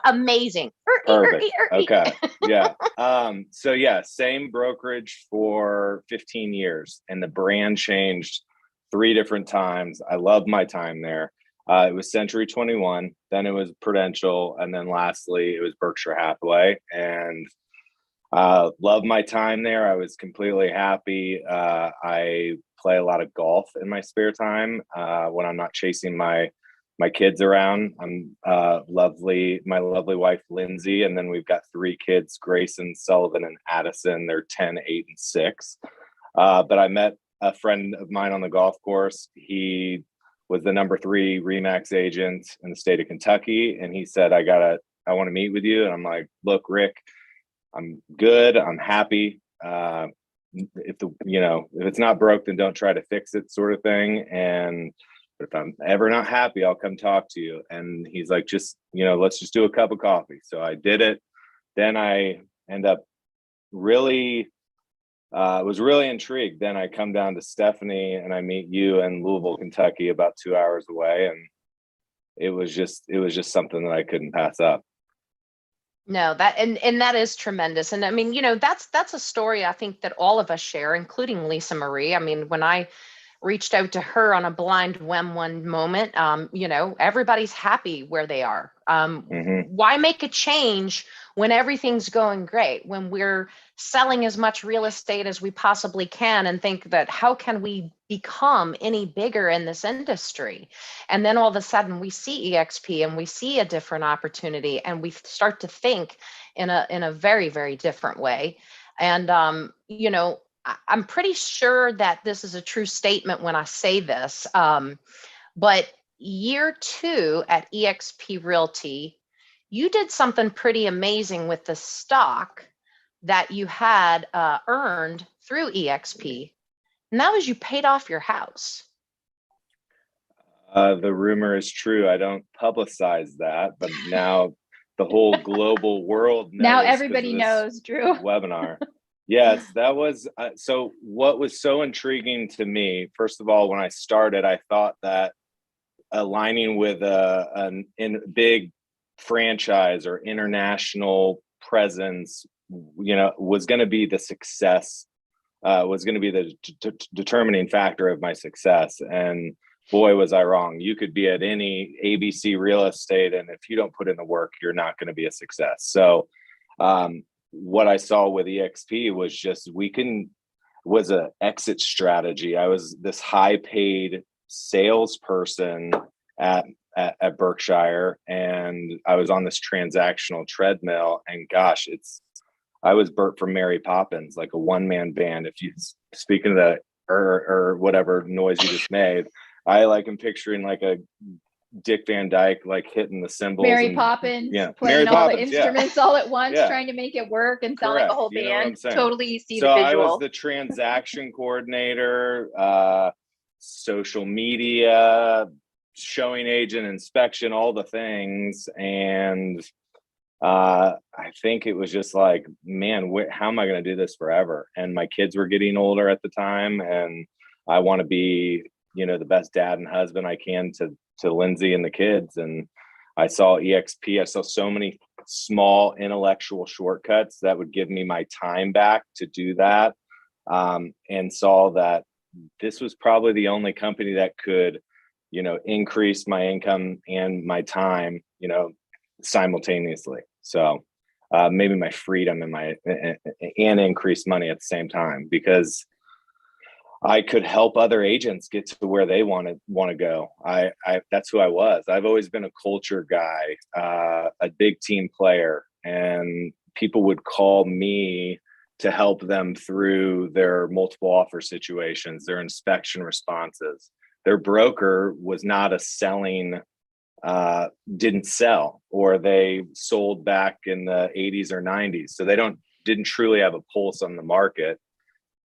amazing. Perfect. Okay. Yeah. So yeah, same brokerage for 15 years, and the brand changed 3 different times. I love my time there. It was Century 21, then it was Prudential, and then lastly it was Berkshire Hathaway. And love my time there. I was completely happy. I play a lot of golf in my spare time when I'm not chasing my kids around. I'm my lovely wife Lindsay, and then we've got 3 kids: Grayson, Sullivan, and Addison. They're 10, 8, and 6. But I met a friend of mine on the golf course. He was the #3 Remax agent in the state of Kentucky, and he said, I want to meet with you. And I'm like, look, Rick, I'm good. I'm happy. If it's not broke, then don't try to fix it, sort of thing. And if I'm ever not happy, I'll come talk to you. And he's like, let's just do a cup of coffee. So I did it. Then I end up was really intrigued. Then I come down to Stephanie and I meet you in Louisville, Kentucky, about 2 hours away. And it was just something that I couldn't pass up. No, and that is tremendous. And I mean, that's a story I think that all of us share, including Lisa Marie. I mean, when I reached out to her on a blind whim one moment, everybody's happy where they are. Why make a change when everything's going great, when we're selling as much real estate as we possibly can, and think that how can we become any bigger in this industry? And then all of a sudden we see eXp and we see a different opportunity, and we start to think in a very, very different way. And I'm pretty sure that this is a true statement when I say this, but year 2 at eXp Realty, you did something pretty amazing with the stock that you had earned through eXp, and that was you paid off your house. The rumor is true. I don't publicize that, but now the whole global world knows. Now everybody knows, Drew. Webinar. Yes, that was so. What was so intriguing to me, first of all, when I started, I thought that aligning with a big franchise or international presence, was going to be the success, was going to be the determining factor of my success. And boy, was I wrong. You could be at any ABC real estate, and if you don't put in the work, you're not going to be a success. So what I saw with eXp was just was an exit strategy. I was this high paid salesperson at Berkshire, and I was on this transactional treadmill, and gosh, I was Bert from Mary Poppins, like a one-man band. If you speaking of that or whatever noise you just made, I am picturing like a Dick Van Dyke, like hitting the cymbals. Mary Poppins, playing Mary all Poppins, the instruments all at once, trying to make it work and sound like a whole band. Totally see the visual. So I was the transaction coordinator, social media, showing agent, inspection, all the things. And I think it was just like, man, how am I going to do this forever? And my kids were getting older at the time, and I want to be, the best dad and husband I can to Lindsay and the kids. And I saw eXp. I saw so many small intellectual shortcuts that would give me my time back to do that, and saw that this was probably the only company that could, increase my income and my time, simultaneously. So maybe my freedom and increase money at the same time, because I could help other agents get to where they want to go. That's who I was. I've always been a culture guy, a big team player, and people would call me to help them through their multiple offer situations, their inspection responses. Their broker was not didn't sell, or they sold back in the 80s or 90s. So they didn't truly have a pulse on the market.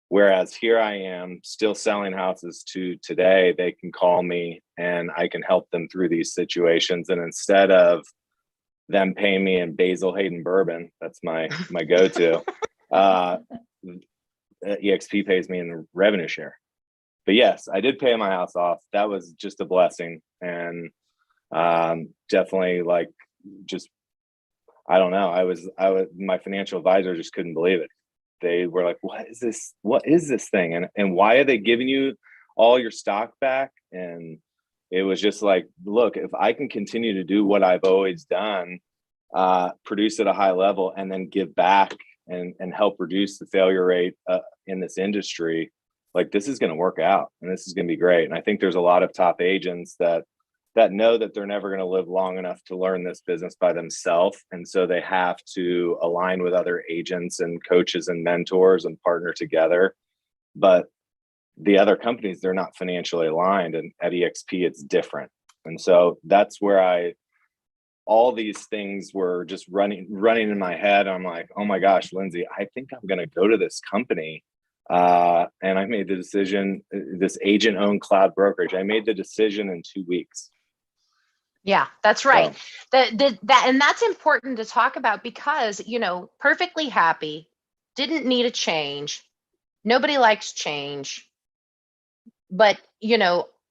Whereas here I am still selling houses to today. They can call me and I can help them through these situations. And instead of them paying me in Basil Hayden bourbon, that's my go-to, eXp pays me in the revenue share. But yes, I did pay my house off. That was just a blessing. And definitely just I don't know. My financial advisor just couldn't believe it. They were like, what is this? What is this thing? And why are they giving you all your stock back? And it was just like, look, if I can continue to do what I've always done, produce at a high level, and then give back and help reduce the failure rate in this industry, like this is going to work out and this is going to be great. And I think there's a lot of top agents that know that they're never going to live long enough to learn this business by themselves. And so they have to align with other agents and coaches and mentors and partner together. But the other companies, they're not financially aligned. And at eXp, it's different. And so that's where all these things were just running in my head. I'm like, oh my gosh, Lindsay, I think I'm going to go to this company. And I made the decision, this agent owned cloud brokerage. I made the decision in 2 weeks. Yeah, that's right. So, and that's important to talk about because, perfectly happy, didn't need a change. Nobody likes change. But,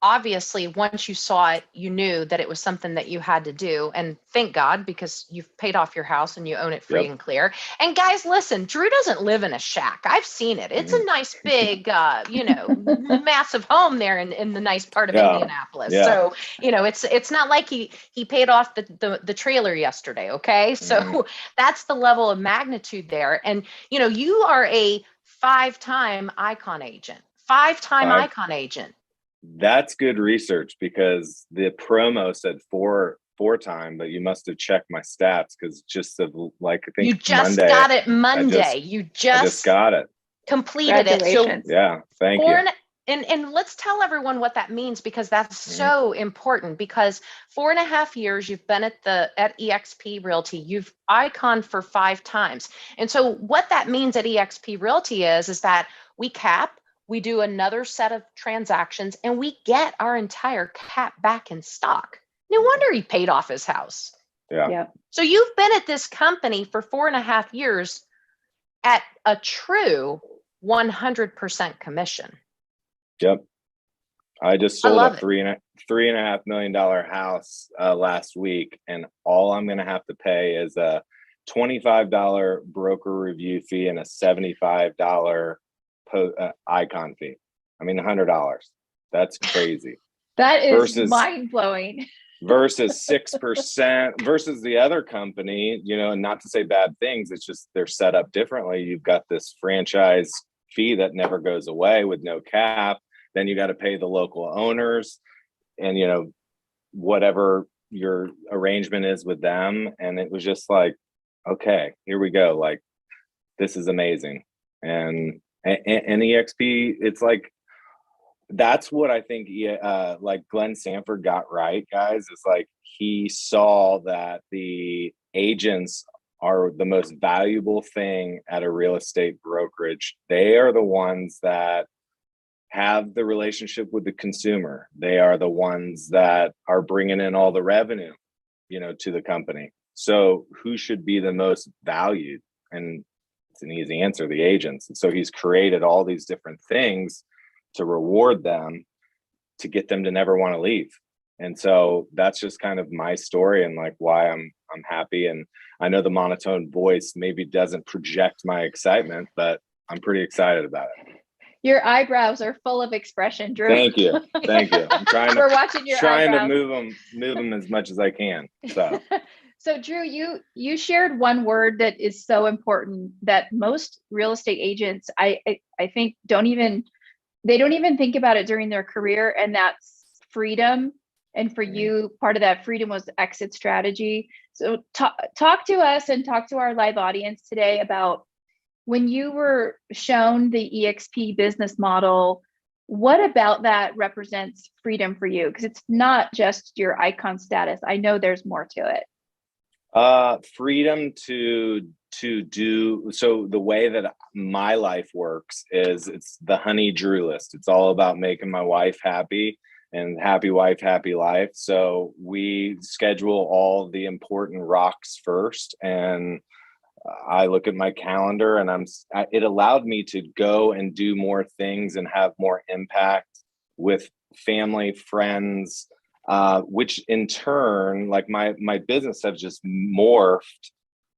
obviously, once you saw it, you knew that it was something that you had to do. And thank God, because you've paid off your house and you own it free and clear. And guys, listen, Drew doesn't live in a shack. I've seen it. It's a nice big, massive home there in the nice part of Indianapolis. Yeah. So, it's not like he paid off the trailer yesterday. Okay. So that's the level of magnitude there. And, you are a 5-time icon agent. 5-time icon agent. That's good research because the promo said four-time, but you must have checked my stats because just I think you just Monday, got it Monday. I just got it. Completed it. So yeah, thank you. And let's tell everyone what that means because that's so important. Because 4.5 years you've been at eXp Realty, you've iconed for 5 times. And so what that means at eXp Realty is that we cap. We do another set of transactions and we get our entire cap back in stock. No wonder he paid off his house. Yeah. So you've been at this company for 4.5 years at a true 100% commission. Yep. I just sold a $3.5 million house last week, and all I'm going to have to pay is a $25 broker review fee and a $75 icon fee. I mean, $100. That's crazy. That is mind blowing. Versus 6% versus the other company, and not to say bad things, it's just they're set up differently. You've got this franchise fee that never goes away with no cap. Then you got to pay the local owners and, whatever your arrangement is with them. And it was just like, okay, here we go. Like, this is amazing. And eXp, it's like, that's what I think like Glenn Sanford got right, guys. It's like he saw that the agents are the most valuable thing at a real estate brokerage. They are the ones that have the relationship with the consumer. They are the ones that are bringing in all the revenue, to the company. So who should be the most valued? And it's an easy answer, the agents. And so he's created all these different things to reward them, to get them to never want to leave. And so that's just kind of my story and like why I'm happy. And I know the monotone voice maybe doesn't project my excitement, but I'm pretty excited about it. Your eyebrows are full of expression, Drew. Thank you. I'm trying We're watching your trying eyebrows. to move them as much as I can. So Drew, you shared one word that is so important that most real estate agents, I think, don't even think about it during their career, and that's freedom. And for you, part of that freedom was exit strategy. So talk to us and talk to our live audience today about when you were shown the eXp business model, what about that represents freedom for you? Because it's not just your icon status. I know there's more to it. Freedom to do. So the way that my life works is it's the honey Drew list. It's all about making my wife happy, and happy wife, happy life. So we schedule all the important rocks first, and I look at my calendar, and it allowed me to go and do more things and have more impact with family, friends, which in turn, like my business has just morphed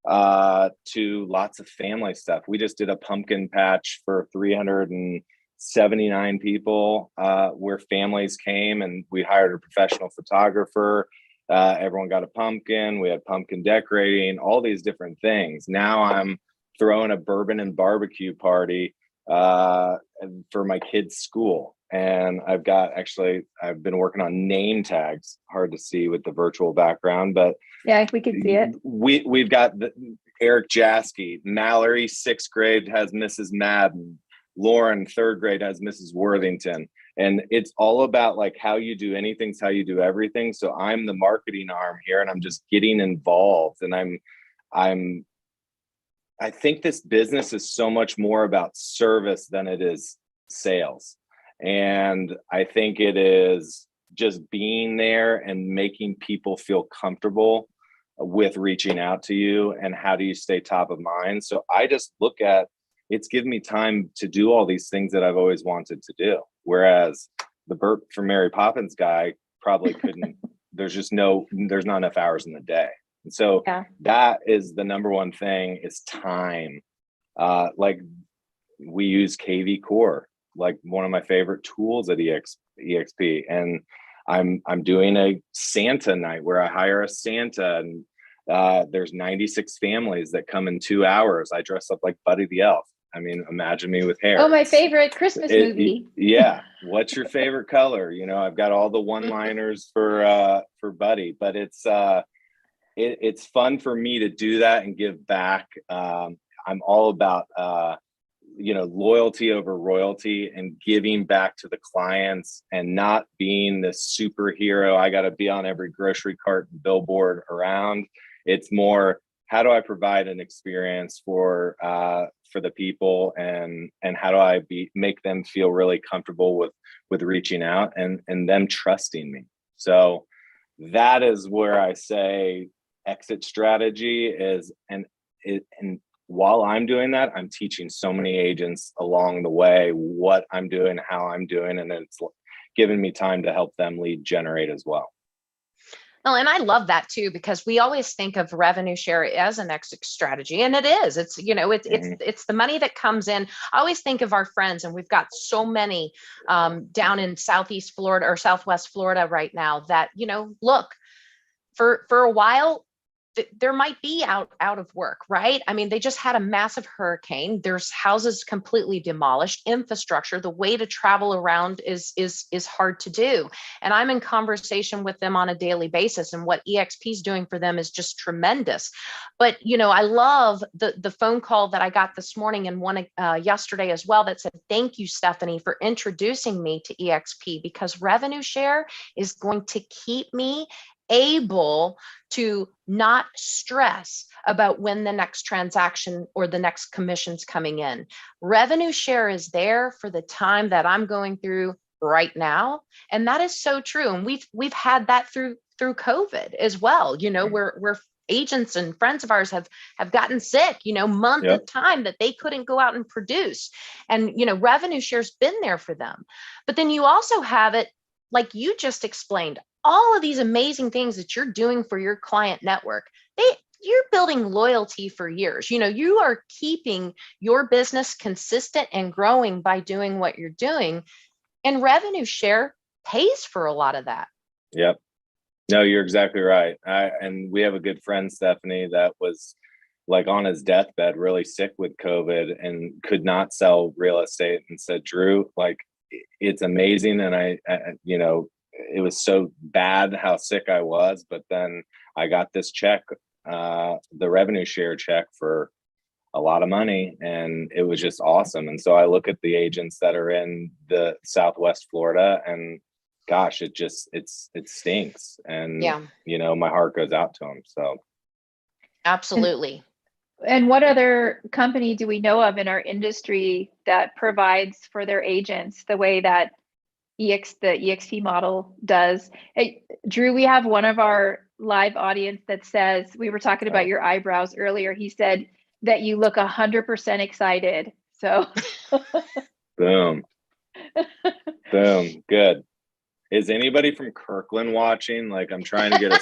to lots of family stuff. We just did a pumpkin patch for 379 people, where families came, and we hired a professional photographer. Everyone got a pumpkin. We had pumpkin decorating, all these different things. Now I'm throwing a bourbon and barbecue party for my kids' school. And I've been working on name tags, hard to see with the virtual background, but yeah, we could see it. We've got Eric Jaskey, Mallory, 6th grade has Mrs. Madden, Lauren, 3rd grade has Mrs. Worthington. And it's all about like how you do anything's how you do everything. So I'm the marketing arm here, and I'm just getting involved. And I think this business is so much more about service than it is sales. And I think it is just being there and making people feel comfortable with reaching out to you, and how do you stay top of mind. So I just look at it's given me time to do all these things that I've always wanted to do. Whereas the Burt from Mary Poppins guy probably couldn't, there's not enough hours in the day. And so that is the number one thing is time. Like we use KV Core, like one of my favorite tools at eXp. And I'm doing a Santa night where I hire a Santa, and there's 96 families that come in 2 hours. I dress up like Buddy the Elf. I mean, imagine me with hair. Oh, my favorite Christmas movie. Yeah. What's your favorite color? You know, I've got all the one-liners for Buddy, but it's fun for me to do that and give back. I'm all about, loyalty over royalty, and giving back to the clients, and not being this superhero. I got to be on every grocery cart and billboard around. It's more, how do I provide an experience for the people, and how do I make them feel really comfortable with reaching out and them trusting me. So that is where I say exit strategy is, and while I'm doing that, I'm teaching so many agents along the way what I'm doing, how I'm doing, and it's giving me time to help them lead generate as well. Well, and I love that too, because we always think of revenue share as an exit strategy, and it is. It's it's the money that comes in. I always think of our friends, and we've got so many down in Southeast Florida or Southwest Florida right now that look, for a while there might be out of work, right? I mean, they just had a massive hurricane. There's houses completely demolished, infrastructure, the way to travel around is hard to do. And I'm in conversation with them on a daily basis, and what eXp is doing for them is just tremendous. But, I love the phone call that I got this morning, and one yesterday as well, that said, thank you, Stephanie, for introducing me to eXp, because revenue share is going to keep me able to not stress about when the next transaction or the next commission's coming in. Revenue share is there for the time that I'm going through right now. And that is so true. And we've had that through COVID as well. Where agents and friends of ours have gotten sick, month of time that they couldn't go out and produce. And, revenue share's been there for them. But then you also have it, like you just explained, all of these amazing things that you're doing for your client network. You're building loyalty for years. You are keeping your business consistent and growing by doing what you're doing. And revenue share pays for a lot of that. Yep. No, you're exactly right. And we have a good friend, Stephanie, that was like on his deathbed, really sick with COVID, and could not sell real estate, and said, Drew, like, it's amazing. And it was so bad how sick I was, but then I got this check, the revenue share check, for a lot of money, and it was just awesome. And so I look at the agents that are in the Southwest Florida, and gosh, it stinks. And my heart goes out to them. So absolutely. And what other company do we know of in our industry that provides for their agents the way that the eXp model does? Hey, Drew, we have one of our live audience that says, we were talking about your eyebrows earlier. He said that you look 100% excited. So boom. Good. Is anybody from Kirkland watching? Like, I'm trying to get a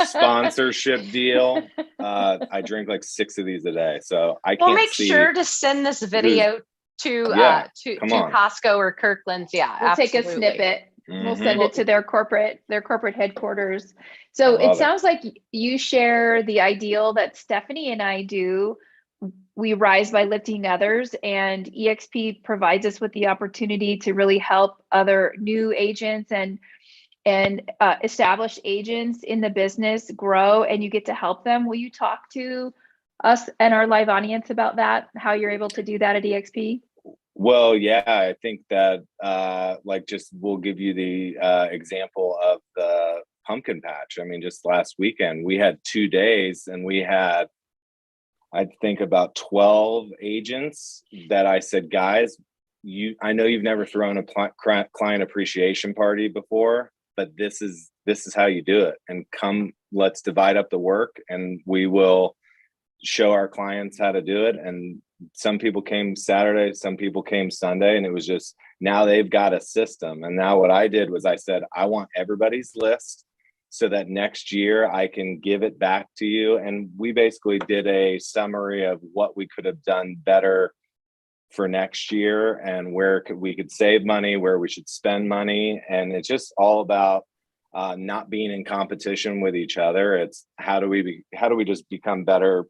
sponsorship deal. I drink like 6 of these a day, so I We'll can't make see sure to send this video to Yeah, to come on. Costco or Kirkland's. Yeah, We'll take a absolutely. snippet. We'll send it to their corporate headquarters. I So love it it. sounds like you share the ideal that Stephanie and I do. We rise by lifting others, and eXp provides us with the opportunity to really help other new agents and established agents in the business grow, and you get to help them. Will you talk to us and our live audience about that, how you're able to do that at eXp? Well, yeah, I think that like, just we'll give you the example of the pumpkin patch. I mean, just last weekend we had 2 days, and we had, I think, about 12 agents that I said, guys, I know you've never thrown a client appreciation party before, but this is how you do it. And come, let's divide up the work, and we will show our clients how to do it. And some people came Saturday, some people came Sunday, and it was just, now they've got a system. And now what I did was I said, I want everybody's list so that next year I can give it back to you. And we basically did a summary of what we could have done better for next year, and where we could save money, where we should spend money. And it's just all about not being in competition with each other. It's how do we just become better,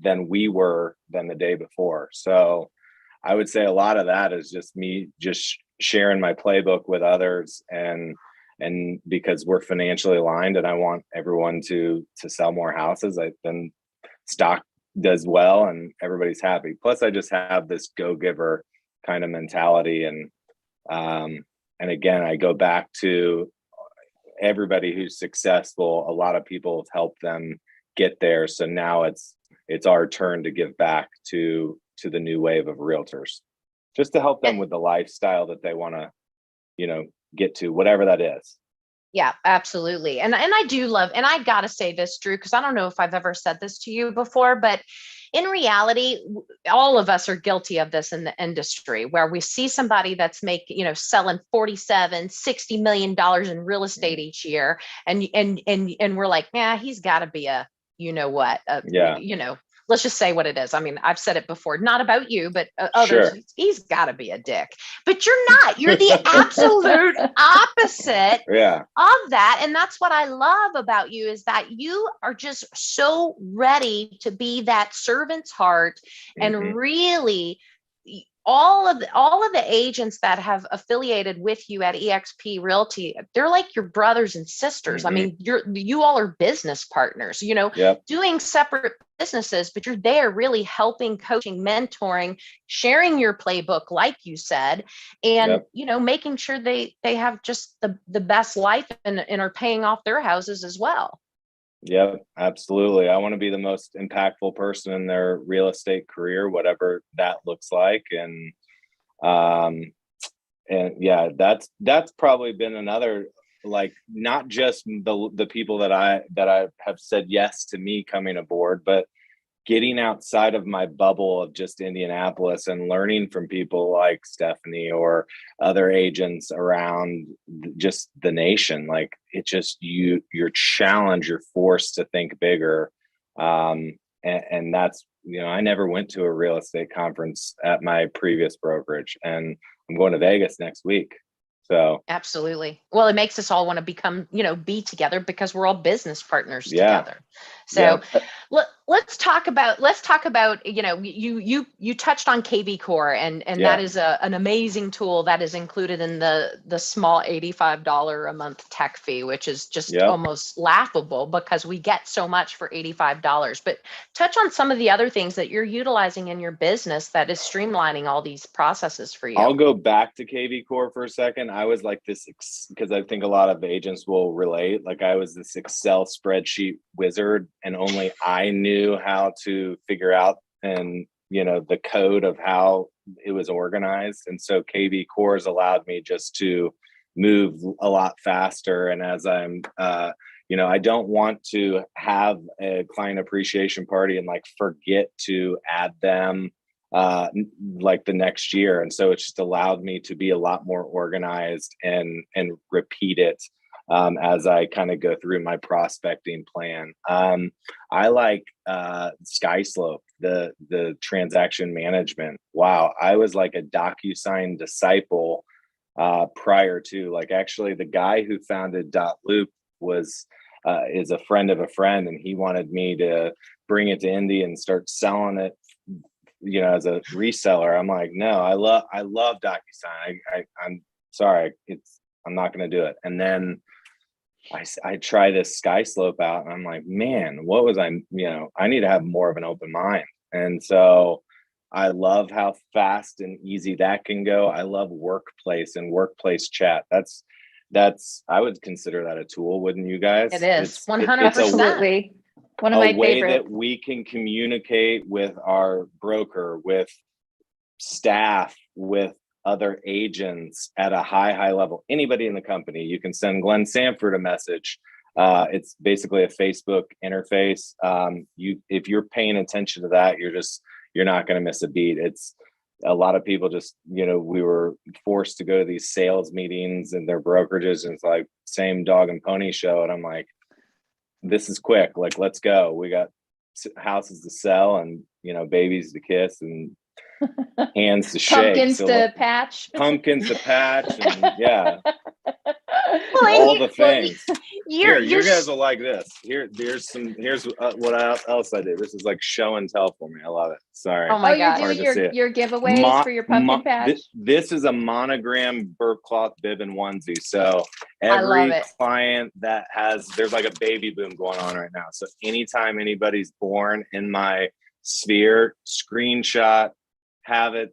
than we were than the day before. So I would say a lot of that is just me just sharing my playbook with others, and because we're financially aligned, and I want everyone to sell more houses, then stock does well and everybody's happy. Plus I just have this go-giver kind of mentality. And again, I go back to everybody who's successful. A lot of people have helped them get there. So now it's our turn to give back to the new wave of realtors, just to help them with the lifestyle that they want to, get to, whatever that is. Yeah, absolutely. And I do love, and I got to say this, Drew, because I don't know if I've ever said this to you before, but in reality, all of us are guilty of this in the industry, where we see somebody that's selling 47, $60 million in real estate each year. And we're like, yeah, he's got to be a, let's just say what it is. I mean, I've said it before, not about you, but others. Sure. He's got to be a dick, but you're not. You're the absolute opposite of that. And that's what I love about you, is that you are just so ready to be that servant's heart. And really, all of the agents that have affiliated with you at eXp Realty, they're like your brothers and sisters. I mean, you all are business partners, doing separate businesses, but you're there really helping, coaching, mentoring, sharing your playbook, like you said, and, making sure they have just the best life and are paying off their houses as well. Yep, absolutely. I want to be the most impactful person in their real estate career, whatever that looks like. And yeah, that's probably been another, like, not just the people that I have said yes to me coming aboard, but getting outside of my bubble of just Indianapolis and learning from people like Stephanie or other agents around just the nation. Like, it just, you're challenged, you're forced to think bigger. And that's, I never went to a real estate conference at my previous brokerage, and I'm going to Vegas next week. So absolutely. Well, it makes us all want to become, be together, because we're all business partners together. So let's talk about, you touched on KB Core, and that is an amazing tool that is included in the small $85 a month tech fee, which is just almost laughable, because we get so much for $85. But touch on some of the other things that you're utilizing in your business that is streamlining all these processes for you. I'll go back to KB Core for a second. I was like this, because I think a lot of agents will relate. Like, I was this Excel spreadsheet wizard, and only I knew how to figure out the code of how it was organized. And so KB Core has allowed me just to move a lot faster. And as I'm I don't want to have a client appreciation party and like forget to add them like the next year. And so it just allowed me to be a lot more organized and repeat it as I kind of go through my prospecting plan. I like SkySlope, the transaction management. Wow, I was like a DocuSign disciple prior to, like, actually the guy who founded Loop was is a friend of a friend, and he wanted me to bring it to Indy and start selling it, you know, as a reseller. I'm like, no, I love DocuSign. I'm sorry, I'm not going to do it. And then I try this SkySlope out, and I'm like, man, what was I need to have more of an open mind. And so I love how fast and easy that can go. I love workplace and workplace chat. That's I would consider that a tool, wouldn't you guys? It is It's 100%. Absolutely. One of my a way favorite. that we can communicate with our broker, with staff, with other agents at a high level. Anybody in the company, you can send Glenn Sanford a message. It's basically a Facebook interface. If you're paying attention to that, you're not going to miss a beat. It's a lot of people just, you know, we were forced to go to these sales meetings and their brokerages, and it's like same dog and pony show. And I'm like, this is quick. Like, let's go. We got houses to sell and, you know, babies to kiss and hands to shake. Pumpkins So to patch. pumpkins to patch, and yeah, Well, and all the things. you're You guys will like this. Here's what else I did. This is like show and tell for me. I love it. Sorry. Oh my You're God. doing Hard to see it. your giveaways for your pumpkin patch. This is a monogram burp cloth bib and onesie. So I love every it. client that there's like a baby boom going on right now. So anytime anybody's born in my sphere, screenshot, have it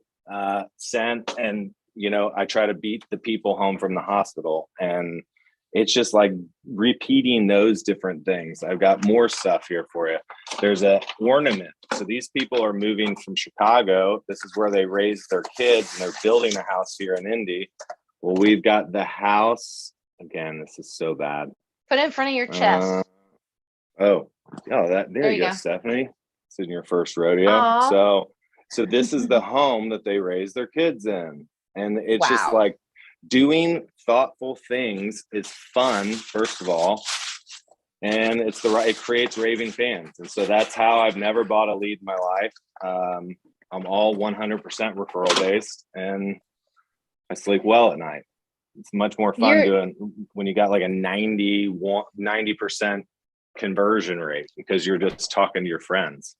sent, and you know, I try to beat the people home from the hospital, and it's just like repeating those different things. I've got more stuff here for you. There's a ornament. So these people are moving from Chicago. This is where they raise their kids, and they're building a house here in Indy. Well, we've got the house. Again, this is so bad. Put it in front of your chest. There you go, go. Stephanie. It's in your first rodeo. Aw. So this is the home that they raise their kids in. And it's just Wow. like doing thoughtful things is fun, first of all. And it creates raving fans. And so that's how I've never bought a lead in my life. I'm all 100% referral based, and I sleep well at night. It's much more fun doing when you got like a 90% conversion rate, because you're just talking to your friends.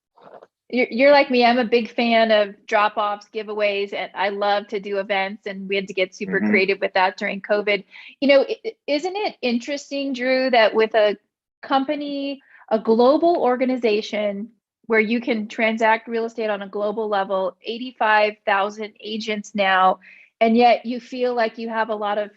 You're like me. I'm a big fan of drop-offs, giveaways, and I love to do events, and we had to get super creative with that during COVID. You know, isn't it interesting, Drew, that with a company, a global organization where you can transact real estate on a global level, 85,000 agents now, and yet you feel like you have a lot of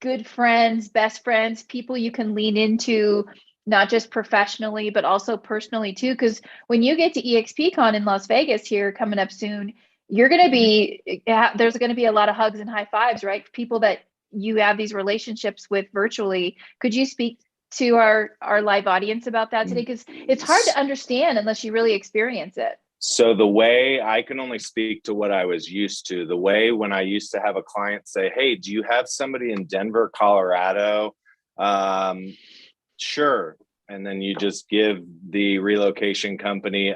good friends, best friends, people you can lean into, not just professionally, but also personally too. Because when you get to eXpCon in Las Vegas here coming up soon, you're going to be, there's going to be a lot of hugs and high fives, right? People that you have these relationships with virtually. Could you speak to our live audience about that today? Because it's hard to understand unless you really experience it. So the way I can only speak to what I was used to, the way when I used to have a client say, hey, do you have somebody in Denver, Colorado? Sure. And then you just give the relocation company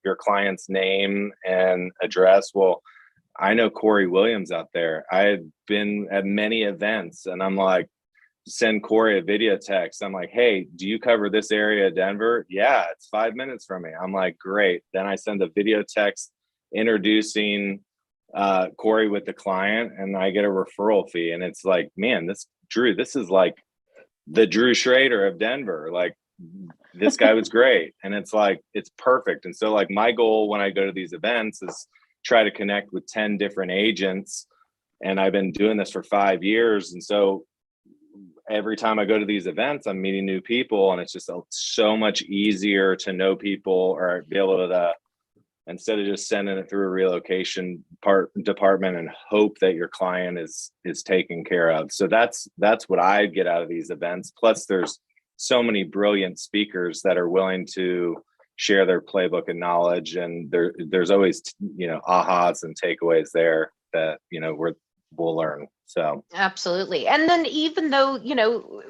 your client's name and address. Well, I know Corey Williams out there. I've been at many events, and I'm like, send Corey a video text. I'm like, hey, do you cover this area of Denver? Yeah, it's 5 minutes from me. I'm like, great. Then I send a video text introducing Corey with the client, and I get a referral fee. And it's like, man, this is like the Drew Schroeder of Denver. Like, this guy was great. And it's like, it's perfect. And so like my goal when I go to these events is try to connect with 10 different agents. And I've been doing this for 5 years. And so every time I go to these events, I'm meeting new people, and it's just so much easier to know people or be able to, instead of just sending it through a relocation department and hope that your client is taken care of. So that's what I get out of these events. Plus there's so many brilliant speakers that are willing to share their playbook and knowledge. And there's always, ahas and takeaways there that, we'll learn. So Absolutely. And then even though,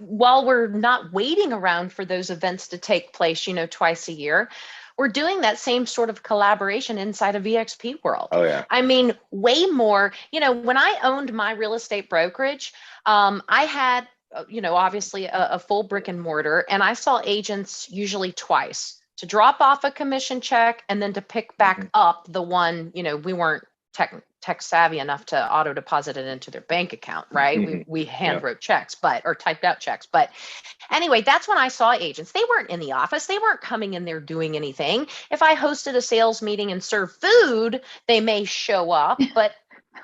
while we're not waiting around for those events to take place, twice a year, we're doing that same sort of collaboration inside of eXp world. Oh yeah. I mean, way more, when I owned my real estate brokerage, I had, obviously a full brick and mortar, and I saw agents usually twice to drop off a commission check and then to pick back up the one, we weren't tech savvy enough to auto deposit it into their bank account, right? We hand wrote checks, or typed out checks. But anyway, that's when I saw agents. They weren't in the office. They weren't coming in there doing anything. If I hosted a sales meeting and served food, they may show up, but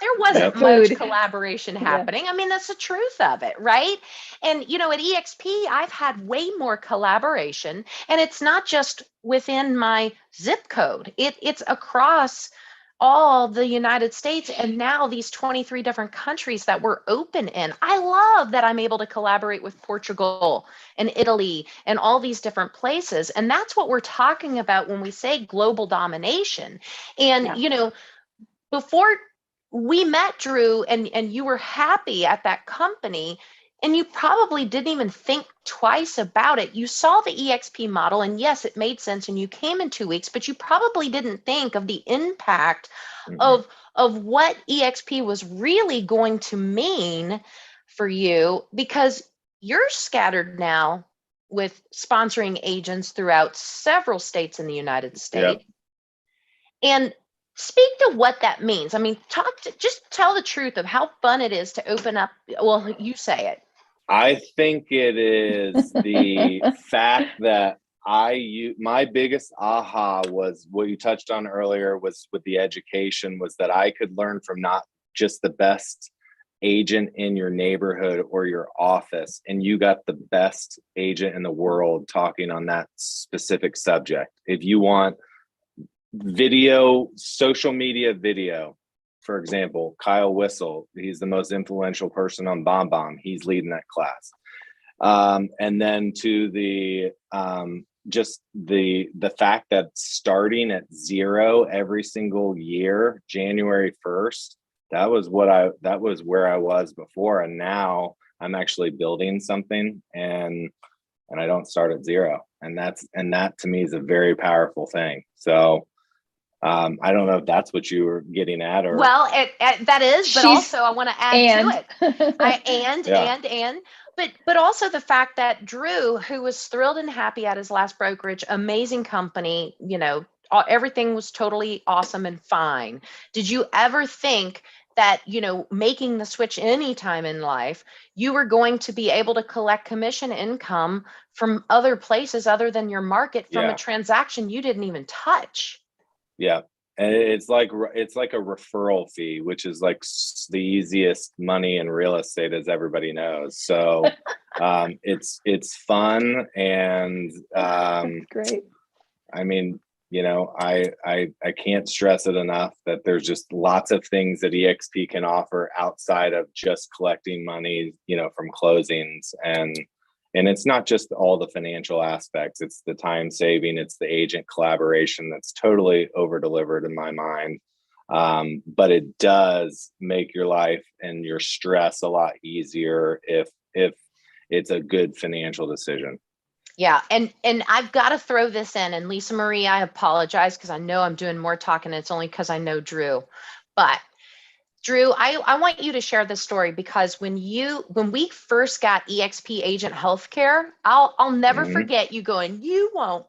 there wasn't much collaboration happening. I mean, that's the truth of it, right? And, at eXp, I've had way more collaboration, and it's not just within my zip code. It's across all the United States, and now these 23 different countries that we're open in. I love that I'm able to collaborate with Portugal and Italy and all these different places. And that's what we're talking about when we say global domination. And, before we met, Drew, and you were happy at that company, and you probably didn't even think twice about it. You saw the eXp model, and yes, it made sense, and you came in 2 weeks, but you probably didn't think of the impact of what eXp was really going to mean for you, because you're scattered now with sponsoring agents throughout several states in the United States. Yep. And speak to what that means. I mean, just tell the truth of how fun it is to open up. Well, you say it. I think it is the fact that my biggest aha was what you touched on earlier, was with the education, was that I could learn from not just the best agent in your neighborhood or your office, and you got the best agent in the world talking on that specific subject. If you want video, social media video, for example, Kyle Whistle, he's the most influential person on BombBomb. He's leading that class. And then to the just the fact that starting at zero every single year, January 1st, that was where I was before, and now I'm actually building something, and I don't start at zero, and that to me is a very powerful thing. So I don't know if that's what you were getting at, or well, that is, but also I want to add to it. But also the fact that Drew, who was thrilled and happy at his last brokerage, amazing company, everything was totally awesome and fine. Did you ever think that, making the switch anytime in life, you were going to be able to collect commission income from other places other than your market from a transaction you didn't even touch? Yeah. And it's like a referral fee, which is like the easiest money in real estate, as everybody knows. So it's fun, and great. I mean, I can't stress it enough that there's just lots of things that eXp can offer outside of just collecting money, from closings. And it's not just all the financial aspects, it's the time saving, it's the agent collaboration that's totally over delivered in my mind. But it does make your life and your stress a lot easier if it's a good financial decision. Yeah. And I've got to throw this in, and Lisa Marie, I apologize because I know I'm doing more talking. It's only because I know Drew, but Drew, I want you to share this story, because when we first got eXp Agent Healthcare, I'll never forget you going, you won't,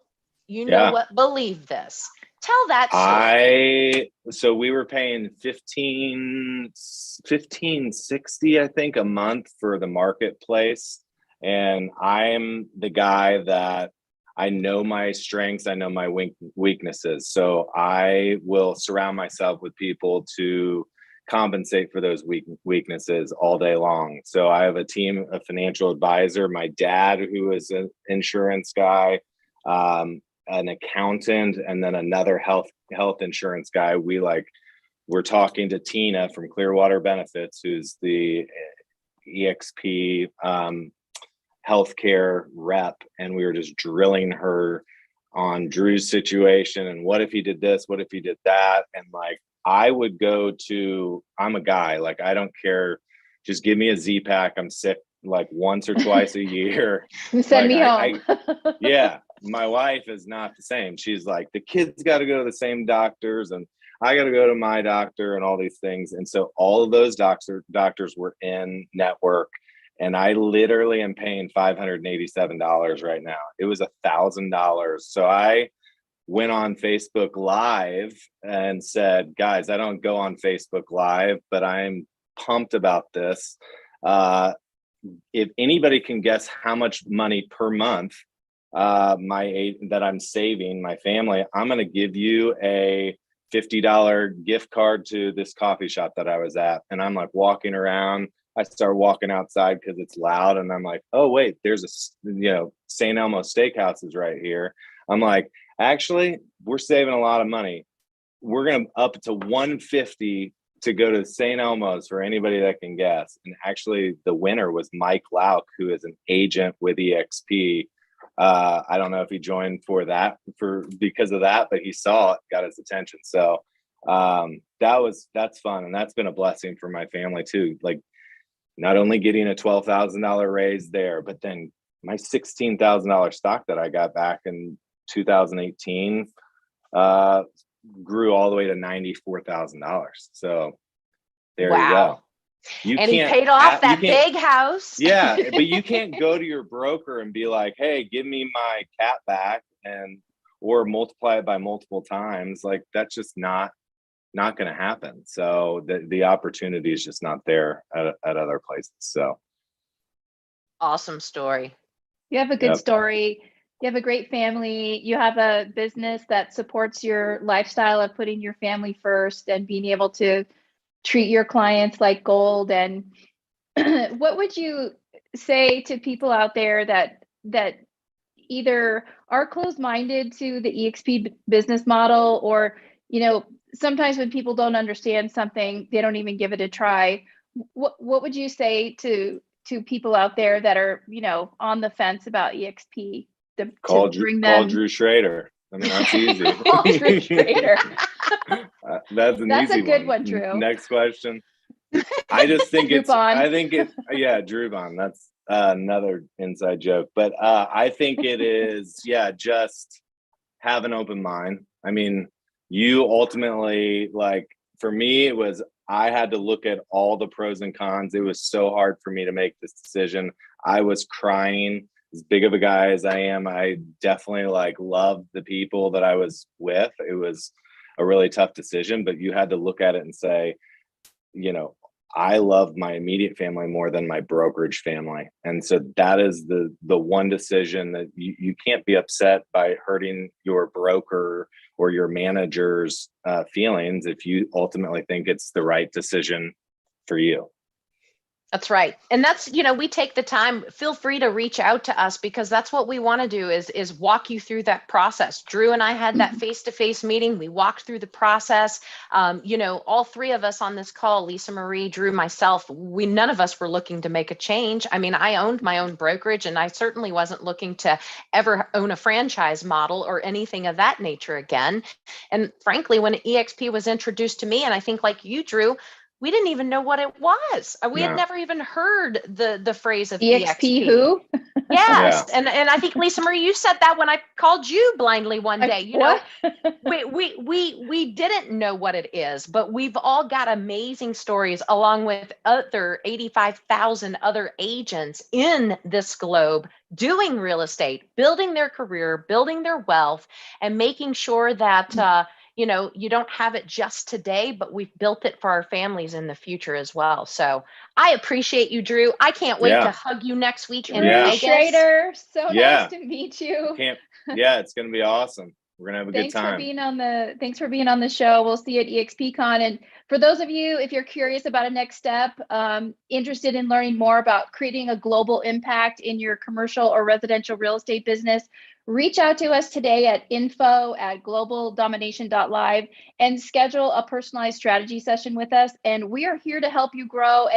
believe this. Tell that story. So we were paying $15.60, I think, a month for the marketplace. And I'm the guy that I know my strengths, I know my weaknesses. So I will surround myself with people to compensate for those weaknesses all day long. So I have a team, a financial advisor, my dad, who is an insurance guy, an accountant, and then another health insurance guy. We're talking to Tina from Clearwater Benefits, who's the eXp healthcare rep, and we were just drilling her on Drew's situation and what if he did this, what if he did that. And like, I would go to, I'm a guy, like, I don't care. Just give me a Z-Pack. I'm sick like once or twice a year. Send Like, me home. yeah, my wife is not the same. She's like, the kids got to go to the same doctors and I got to go to my doctor and all these things. And so all of those doctors were in network. And I literally am paying $587 right now. It was $1,000. So I went on Facebook Live and said, guys, I don't go on Facebook Live, but I'm pumped about this. If anybody can guess how much money per month that I'm saving my family, I'm going to give you a $50 gift card to this coffee shop that I was at. And I'm like walking around. I start walking outside because it's loud. And I'm like, oh, wait, there's St. Elmo Steakhouse is right here. I'm like, actually, we're saving a lot of money. We're going to up to $150 to go to St. Elmo's for anybody that can guess. And actually, the winner was Mike Lauk, who is an agent with eXp. I don't know if he joined because of that, but he saw it, got his attention. So that's fun. And that's been a blessing for my family too. Like, not only getting a $12,000 raise there, but then my $16,000 stock that I got back in 2018 grew all the way to $94,000. So there you go. And he paid off that big house. Yeah, but you can't go to your broker and be like, hey, give me my cat back or multiply it by multiple times. Like, that's just not going to happen. So the opportunity is just not there at other places. So awesome story. You have a good story. You have a great family. You have a business that supports your lifestyle of putting your family first and being able to treat your clients like gold. And what would you say to people out there that either are closed-minded to the eXp business model, or, sometimes when people don't understand something, they don't even give it a try? What would you say to people out there that are, on the fence about eXp? Call Drew Schroeder. I mean, that's easy. Call Drew Schroeder. That's a good one, Drew. Next question. I just think Drew Bond. That's another inside joke. But I think it is, just have an open mind. I mean, you ultimately, like, for me, I had to look at all the pros and cons. It was so hard for me to make this decision. I was crying. As big of a guy as I am, I definitely loved the people that I was with. It was a really tough decision, but you had to look at it and say, I love my immediate family more than my brokerage family. And so that is the one decision that you can't be upset by hurting your broker or your manager's feelings if you ultimately think it's the right decision for you. That's right. And that's, we take the time. Feel free to reach out to us, because that's what we want to do is walk you through that process. Drew and I had that face-to-face meeting. We walked through the process. All three of us on this call, Lisa Marie, Drew, myself, none of us were looking to make a change. I mean, I owned my own brokerage, and I certainly wasn't looking to ever own a franchise model or anything of that nature again. And frankly, when eXp was introduced to me, and I think like you, Drew, we didn't even know what it was. We had never even heard the phrase of eXp. Who? Yes. Yeah. And I think, Lisa Marie, you said that when I called you blindly one day. What? we didn't know what it is, but we've all got amazing stories along with other 85,000 other agents in this globe doing real estate, building their career, building their wealth, and making sure that you don't have it just today, but we've built it for our families in the future as well. So I appreciate you, Drew. I can't wait to hug you next week in Vegas. Schroeder, so nice to meet you. It's going to be awesome. We're going to have a good time. Thanks for being on the show. We'll see you at eXpCon. And for those of you, if you're curious about a next step, interested in learning more about creating a global impact in your commercial or residential real estate business, reach out to us today at info@globaldomination.live and schedule a personalized strategy session with us. And we are here to help you grow and